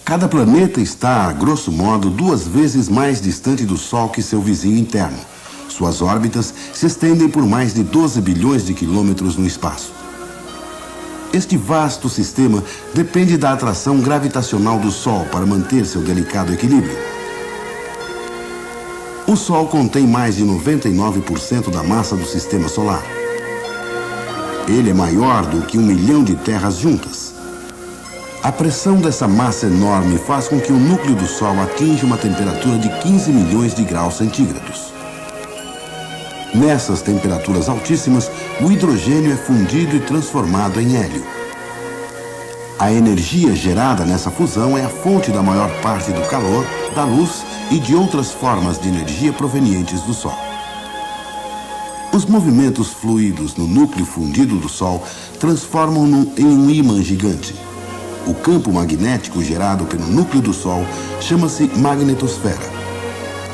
Cada planeta está, a grosso modo, 2 vezes mais distante do Sol que seu vizinho interno. Suas órbitas se estendem por mais de 12 bilhões de quilômetros no espaço. Este vasto sistema depende da atração gravitacional do Sol para manter seu delicado equilíbrio. O Sol contém mais de 99% da massa do Sistema Solar. Ele é maior do que 1 milhão de terras juntas. A pressão dessa massa enorme faz com que o núcleo do Sol atinja uma temperatura de 15 milhões de graus centígrados. Nessas temperaturas altíssimas, o hidrogênio é fundido e transformado em hélio. A energia gerada nessa fusão é a fonte da maior parte do calor, da luz e de outras formas de energia provenientes do Sol. Os movimentos fluidos no núcleo fundido do Sol transformam-no em um ímã gigante. O campo magnético gerado pelo núcleo do Sol chama-se magnetosfera.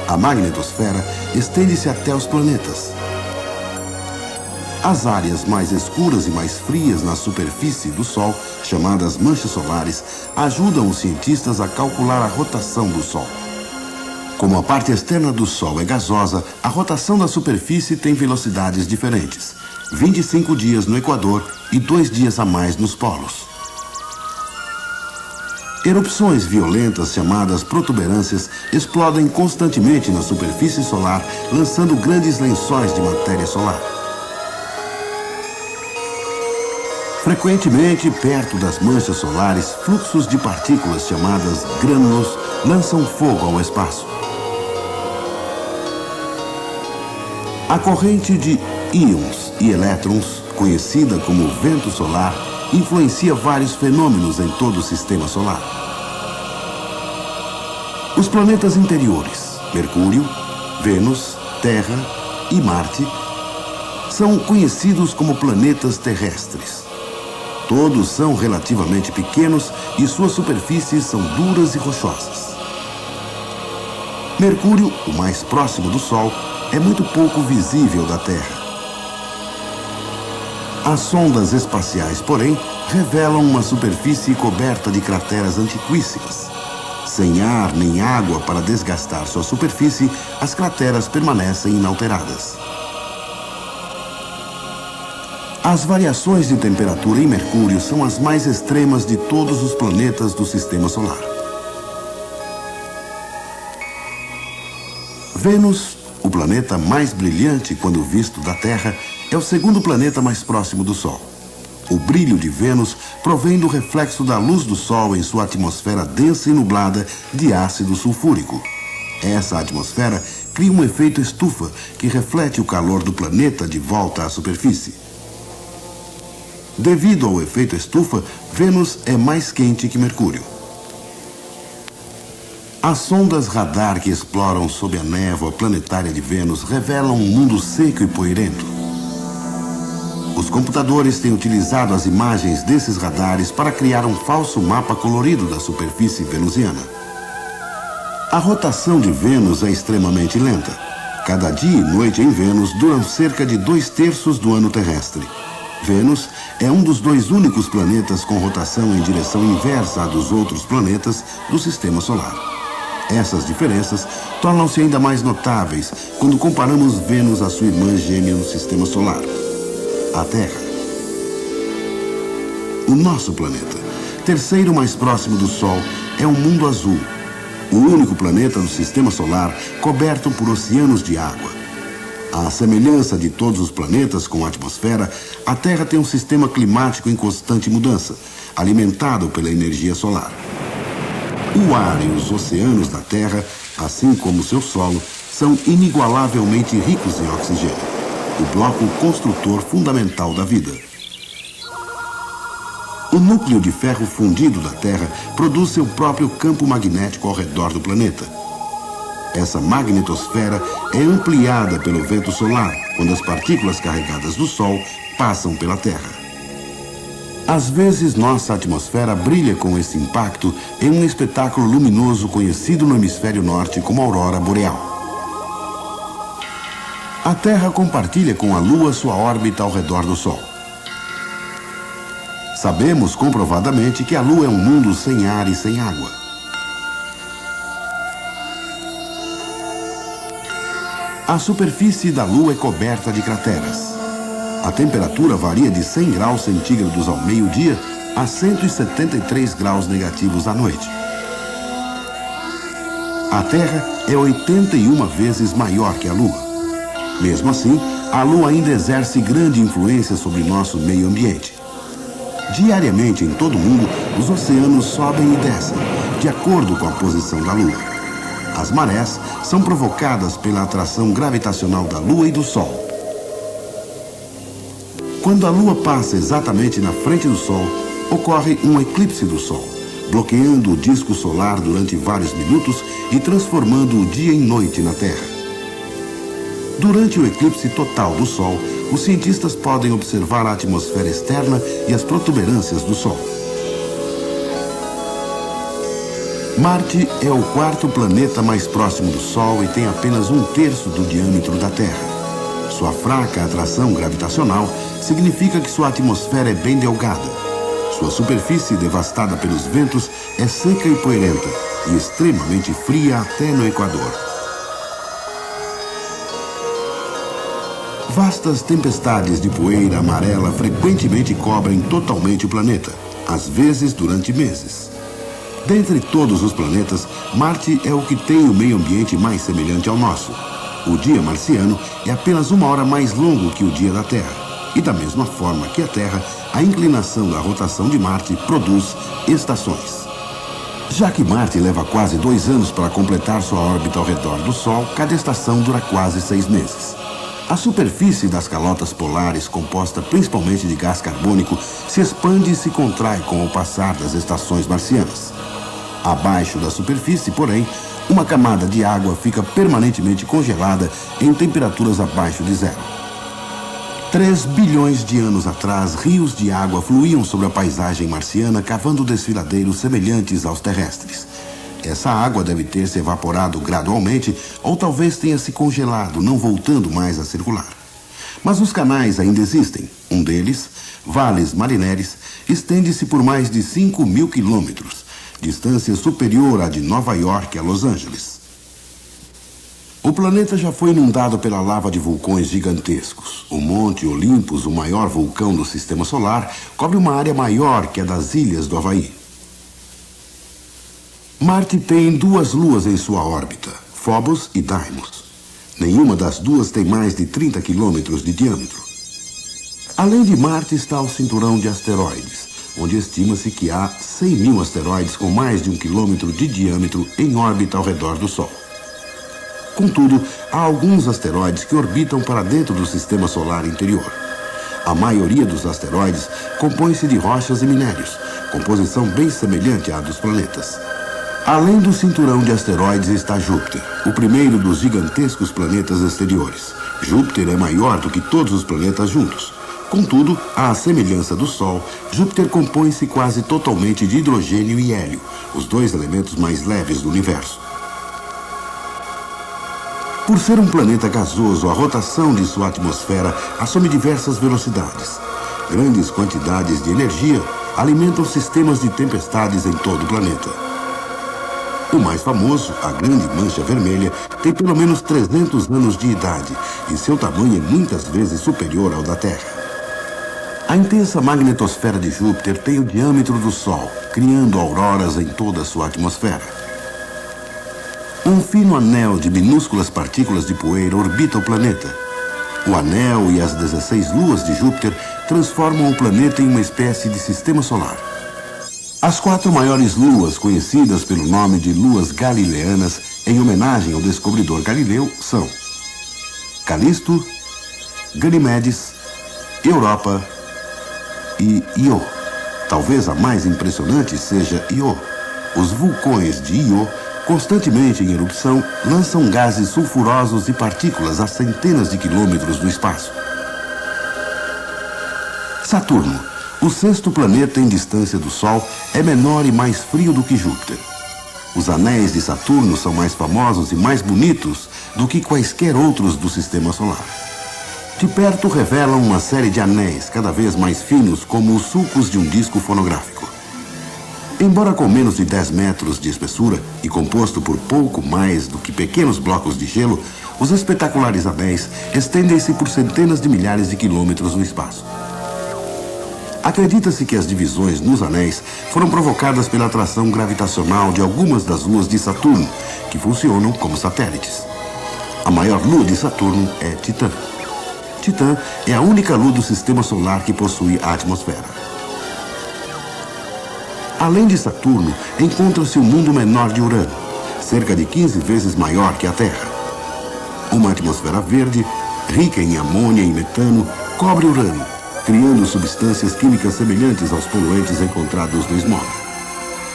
A magnetosfera estende-se até os planetas. As áreas mais escuras e mais frias na superfície do Sol, chamadas manchas solares, ajudam os cientistas a calcular a rotação do Sol. Como a parte externa do Sol é gasosa, a rotação da superfície tem velocidades diferentes. 25 dias no Equador e 2 dias a mais nos polos. Erupções violentas, chamadas protuberâncias, explodem constantemente na superfície solar, lançando grandes lençóis de matéria solar. Frequentemente, perto das manchas solares, fluxos de partículas chamadas grânulos lançam fogo ao espaço. A corrente de íons e elétrons, conhecida como vento solar, influencia vários fenômenos em todo o sistema solar. Os planetas interiores, Mercúrio, Vênus, Terra e Marte, são conhecidos como planetas terrestres. Todos são relativamente pequenos e suas superfícies são duras e rochosas. Mercúrio, o mais próximo do Sol, é muito pouco visível da Terra. As sondas espaciais, porém, revelam uma superfície coberta de crateras antiquíssimas. Sem ar nem água para desgastar sua superfície, as crateras permanecem inalteradas. As variações de temperatura em Mercúrio são as mais extremas de todos os planetas do Sistema Solar. Vênus, o planeta mais brilhante quando visto da Terra, é o segundo planeta mais próximo do Sol. O brilho de Vênus provém do reflexo da luz do Sol em sua atmosfera densa e nublada de ácido sulfúrico. Essa atmosfera cria um efeito estufa que reflete o calor do planeta de volta à superfície. Devido ao efeito estufa, Vênus é mais quente que Mercúrio. As sondas radar que exploram sob a névoa planetária de Vênus revelam um mundo seco e poeirento. Os computadores têm utilizado as imagens desses radares para criar um falso mapa colorido da superfície venusiana. A rotação de Vênus é extremamente lenta. Cada dia e noite em Vênus duram cerca de 2/3 do ano terrestre. Vênus é um dos 2 únicos planetas com rotação em direção inversa à dos outros planetas do Sistema Solar. Essas diferenças tornam-se ainda mais notáveis quando comparamos Vênus à sua irmã gêmea no Sistema Solar, a Terra. O nosso planeta, terceiro mais próximo do Sol, é um mundo azul, o único planeta do Sistema Solar coberto por oceanos de água. À semelhança de todos os planetas com atmosfera, a Terra tem um sistema climático em constante mudança, alimentado pela energia solar. O ar e os oceanos da Terra, assim como seu solo, são inigualavelmente ricos em oxigênio, o bloco construtor fundamental da vida. O núcleo de ferro fundido da Terra produz seu próprio campo magnético ao redor do planeta. Essa magnetosfera é ampliada pelo vento solar quando as partículas carregadas do Sol passam pela Terra. Às vezes, nossa atmosfera brilha com esse impacto em um espetáculo luminoso conhecido no hemisfério norte como aurora boreal. A Terra compartilha com a Lua sua órbita ao redor do Sol. Sabemos comprovadamente que a Lua é um mundo sem ar e sem água. A superfície da Lua é coberta de crateras. A temperatura varia de 100 graus centígrados ao meio-dia a 173 graus negativos à noite. A Terra é 81 vezes maior que a Lua. Mesmo assim, a Lua ainda exerce grande influência sobre nosso meio ambiente. Diariamente, em todo o mundo, os oceanos sobem e descem, de acordo com a posição da Lua. As marés são provocadas pela atração gravitacional da Lua e do Sol. Quando a Lua passa exatamente na frente do Sol, ocorre um eclipse do Sol, bloqueando o disco solar durante vários minutos e transformando o dia em noite na Terra. Durante o eclipse total do Sol, os cientistas podem observar a atmosfera externa e as protuberâncias do Sol. Marte é o quarto planeta mais próximo do Sol e tem apenas 1/3 do diâmetro da Terra. Sua fraca atração gravitacional significa que sua atmosfera é bem delgada. Sua superfície, devastada pelos ventos, é seca e poeirenta e extremamente fria até no Equador. Vastas tempestades de poeira amarela frequentemente cobrem totalmente o planeta, às vezes durante meses. Dentre todos os planetas, Marte é o que tem o meio ambiente mais semelhante ao nosso. O dia marciano é apenas 1 hora mais longo que o dia da Terra. E da mesma forma que a Terra, a inclinação da rotação de Marte produz estações. Já que Marte leva quase 2 anos para completar sua órbita ao redor do Sol, cada estação dura quase 6 meses. A superfície das calotas polares, composta principalmente de gás carbônico, se expande e se contrai com o passar das estações marcianas. Abaixo da superfície, porém, uma camada de água fica permanentemente congelada em temperaturas abaixo de zero. 3 bilhões de anos atrás, rios de água fluíam sobre a paisagem marciana, cavando desfiladeiros semelhantes aos terrestres. Essa água deve ter se evaporado gradualmente ou talvez tenha se congelado, não voltando mais a circular. Mas os canais ainda existem. Um deles, Valles Marineris, estende-se por mais de 5.000 quilômetros, distância superior à de Nova York a Los Angeles. O planeta já foi inundado pela lava de vulcões gigantescos. O Monte Olympus, o maior vulcão do Sistema Solar, cobre uma área maior que a das ilhas do Havaí. Marte tem 2 luas em sua órbita, Phobos e Deimos. Nenhuma das duas tem mais de 30 quilômetros de diâmetro. Além de Marte está o cinturão de asteroides, onde estima-se que há 100.000 asteroides com mais de 1 quilômetro de diâmetro em órbita ao redor do Sol. Contudo, há alguns asteroides que orbitam para dentro do Sistema Solar interior. A maioria dos asteroides compõe-se de rochas e minérios, composição bem semelhante à dos planetas. Além do cinturão de asteroides está Júpiter, o primeiro dos gigantescos planetas exteriores. Júpiter é maior do que todos os planetas juntos. Contudo, à semelhança do Sol, Júpiter compõe-se quase totalmente de hidrogênio e hélio, os 2 elementos mais leves do universo. Por ser um planeta gasoso, a rotação de sua atmosfera assume diversas velocidades. Grandes quantidades de energia alimentam sistemas de tempestades em todo o planeta. O mais famoso, a Grande Mancha Vermelha, tem pelo menos 300 anos de idade e seu tamanho é muitas vezes superior ao da Terra. A intensa magnetosfera de Júpiter tem o diâmetro do Sol, criando auroras em toda a sua atmosfera. Um fino anel de minúsculas partículas de poeira orbita o planeta. O anel e as 16 luas de Júpiter transformam o planeta em uma espécie de sistema solar. As 4 maiores luas, conhecidas pelo nome de luas galileanas, em homenagem ao descobridor Galileu, são Calisto, Ganimedes, Europa e Io. Talvez a mais impressionante seja Io. Os vulcões de Io, constantemente em erupção, lançam gases sulfurosos e partículas a centenas de quilômetros do espaço. Saturno, o 6º planeta em distância do Sol, é menor e mais frio do que Júpiter. Os anéis de Saturno são mais famosos e mais bonitos do que quaisquer outros do Sistema Solar. De perto revelam uma série de anéis cada vez mais finos, como os sulcos de um disco fonográfico. Embora com menos de 10 metros de espessura e composto por pouco mais do que pequenos blocos de gelo, os espetaculares anéis estendem-se por centenas de milhares de quilômetros no espaço. Acredita-se que as divisões nos anéis foram provocadas pela atração gravitacional de algumas das luas de Saturno, que funcionam como satélites. A maior lua de Saturno é Titã. Titã é a única lua do sistema solar que possui atmosfera. Além de Saturno, encontra-se o mundo menor de Urano, cerca de 15 vezes maior que a Terra. Uma atmosfera verde, rica em amônia e metano, cobre Urano, criando substâncias químicas semelhantes aos poluentes encontrados no smog.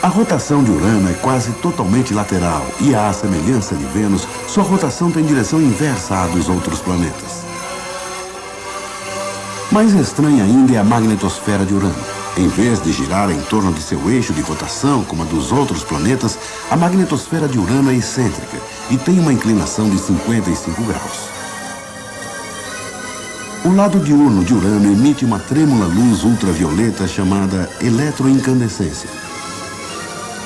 A rotação de Urano é quase totalmente lateral e, à semelhança de Vênus, sua rotação tem direção inversa à dos outros planetas. Mais estranha ainda é a magnetosfera de Urano. Em vez de girar em torno de seu eixo de rotação, como a dos outros planetas, a magnetosfera de Urano é excêntrica e tem uma inclinação de 55 graus. O lado diurno de Urano emite uma trêmula luz ultravioleta chamada eletroincandescência.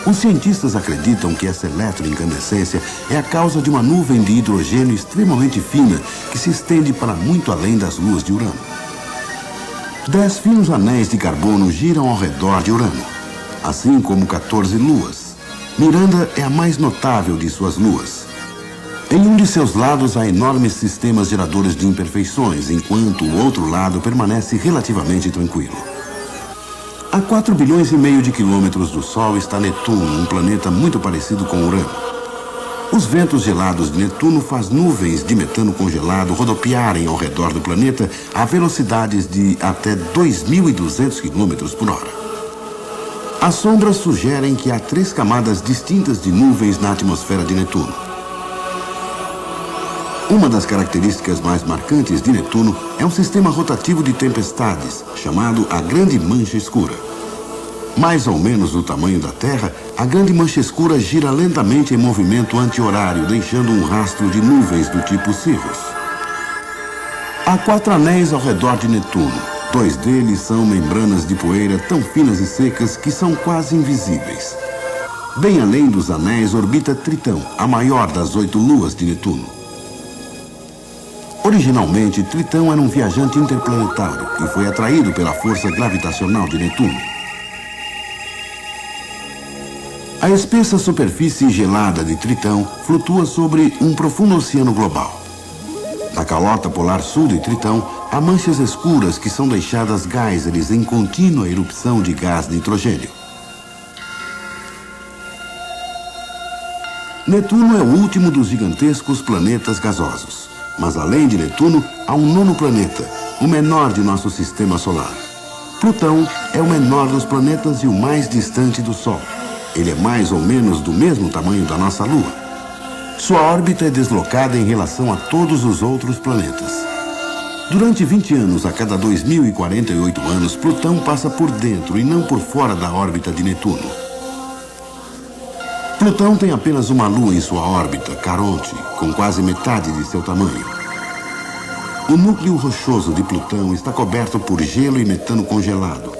Os cientistas acreditam que essa eletroincandescência é a causa de uma nuvem de hidrogênio extremamente fina que se estende para muito além das luas de Urano. 10 finos anéis de carbono giram ao redor de Urano, assim como 14 luas. Miranda é a mais notável de suas luas. Em um de seus lados há enormes sistemas geradores de imperfeições, enquanto o outro lado permanece relativamente tranquilo. A 4 bilhões e meio de quilômetros do Sol está Netuno, um planeta muito parecido com Urano. Os ventos gelados de Netuno fazem nuvens de metano congelado rodopiarem ao redor do planeta a velocidades de até 2.200 km por hora. As sombras sugerem que há 3 camadas distintas de nuvens na atmosfera de Netuno. Uma das características mais marcantes de Netuno é um sistema rotativo de tempestades, chamado a Grande Mancha Escura. Mais ou menos do tamanho da Terra, a Grande Mancha Escura gira lentamente em movimento anti-horário, deixando um rastro de nuvens do tipo Cirrus. Há 4 anéis ao redor de Netuno. 2 deles são membranas de poeira tão finas e secas que são quase invisíveis. Bem além dos anéis orbita Tritão, a maior das 8 luas de Netuno. Originalmente, Tritão era um viajante interplanetário e foi atraído pela força gravitacional de Netuno. A espessa superfície gelada de Tritão flutua sobre um profundo oceano global. Na calota polar sul de Tritão, há manchas escuras que são deixadas geysers em contínua erupção de gás nitrogênio. Netuno é o último dos gigantescos planetas gasosos. Mas além de Netuno, há um 9º planeta, o menor de nosso sistema solar. Plutão é o menor dos planetas e o mais distante do Sol. Ele é mais ou menos do mesmo tamanho da nossa Lua. Sua órbita é deslocada em relação a todos os outros planetas. Durante 20 anos, a cada 2.048 anos, Plutão passa por dentro e não por fora da órbita de Netuno. Plutão tem apenas uma lua em sua órbita, Caronte, com quase metade de seu tamanho. O núcleo rochoso de Plutão está coberto por gelo e metano congelado.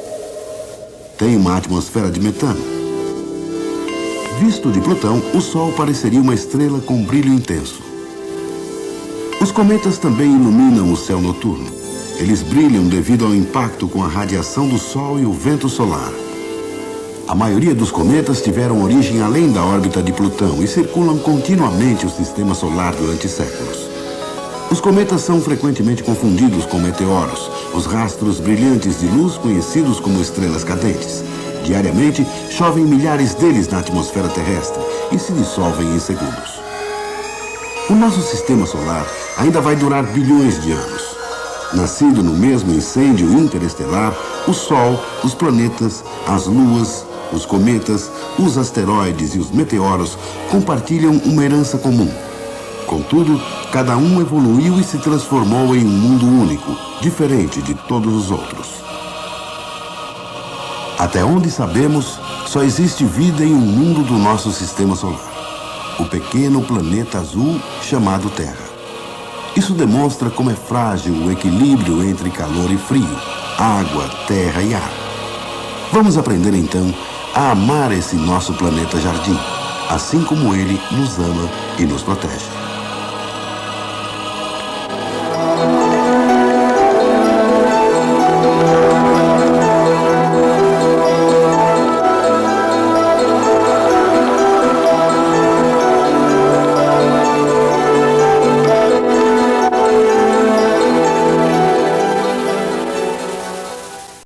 Tem uma atmosfera de metano. Visto de Plutão, o Sol pareceria uma estrela com brilho intenso. Os cometas também iluminam o céu noturno. Eles brilham devido ao impacto com a radiação do Sol e o vento solar. A maioria dos cometas tiveram origem além da órbita de Plutão e circulam continuamente o sistema solar durante séculos. Os cometas são frequentemente confundidos com meteoros, os rastros brilhantes de luz conhecidos como estrelas cadentes. Diariamente, chovem milhares deles na atmosfera terrestre e se dissolvem em segundos. O nosso sistema solar ainda vai durar bilhões de anos. Nascido no mesmo incêndio interestelar, o Sol, os planetas, as luas, os cometas, os asteroides e os meteoros compartilham uma herança comum. Contudo, cada um evoluiu e se transformou em um mundo único, diferente de todos os outros. Até onde sabemos, só existe vida em um mundo do nosso sistema solar. O pequeno planeta azul chamado Terra. Isso demonstra como é frágil o equilíbrio entre calor e frio, água, terra e ar. Vamos aprender então a amar esse nosso planeta jardim, assim como ele nos ama e nos protege.